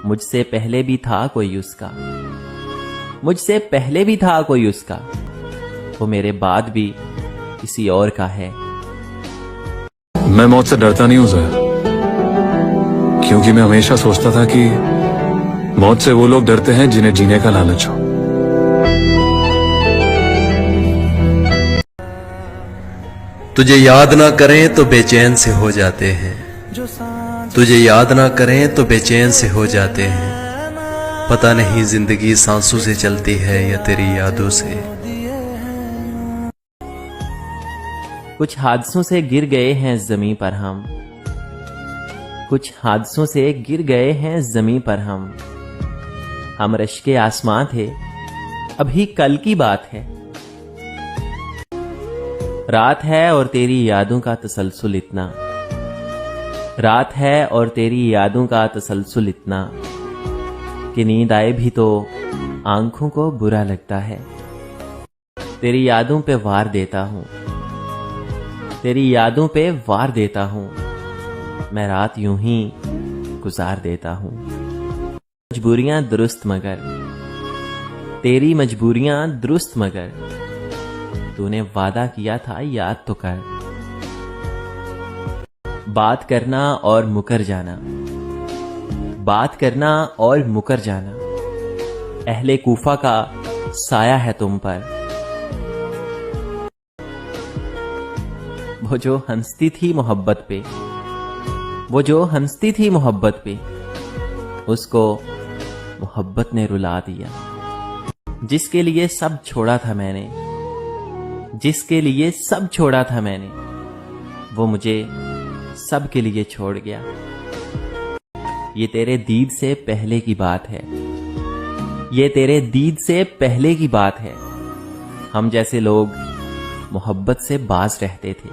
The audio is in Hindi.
मुझसे पहले भी था कोई उसका, मुझसे पहले भी था कोई उसका, वो मेरे बाद भी किसी और का है। मैं मौत से डरता नहीं हूं ज़रा, क्योंकि मैं हमेशा सोचता था कि मौत से वो लोग डरते हैं जिन्हें जीने का लालच हो। तुझे याद ना करें तो बेचैन से हो जाते हैं, तुझे याद ना करें तो बेचैन से हो जाते हैं। पता नहीं जिंदगी सांसों से चलती है या तेरी यादों से। कुछ हादसों से गिर गए हैं जमीन पर हम, कुछ हादसों से गिर गए हैं जमीन पर हम रश्के आसमां थे, अभी कल की बात है। रात है और तेरी यादों का तसलसल इतना, रात है और तेरी यादों का तसलसल इतना कि नींद आए भी तो आंखों को बुरा लगता है। तेरी यादों पे वार देता हूं, तेरी यादों पे वार देता हूं, मैं रात यूं ही गुजार देता हूं। मजबूरियां दुरुस्त मगर, तेरी मजबूरियां दुरुस्त मगर, तूने वादा किया था याद तो कर। बात करना और मुकर जाना, बात करना और मुकर जाना, अहले कूफा का साया है तुम पर। वो जो हंसती थी मोहब्बत पे, वो जो हंसती थी मोहब्बत पे, उसको मोहब्बत ने रुला दिया। जिसके लिए सब छोड़ा था मैंने, जिसके लिए सब छोड़ा था मैंने, वो मुझे सब के लिए छोड़ गया। ये तेरे दीद से पहले की बात है, ये तेरे दीद से पहले की बात है। हम जैसे लोग मोहब्बत से बाज रहते थे।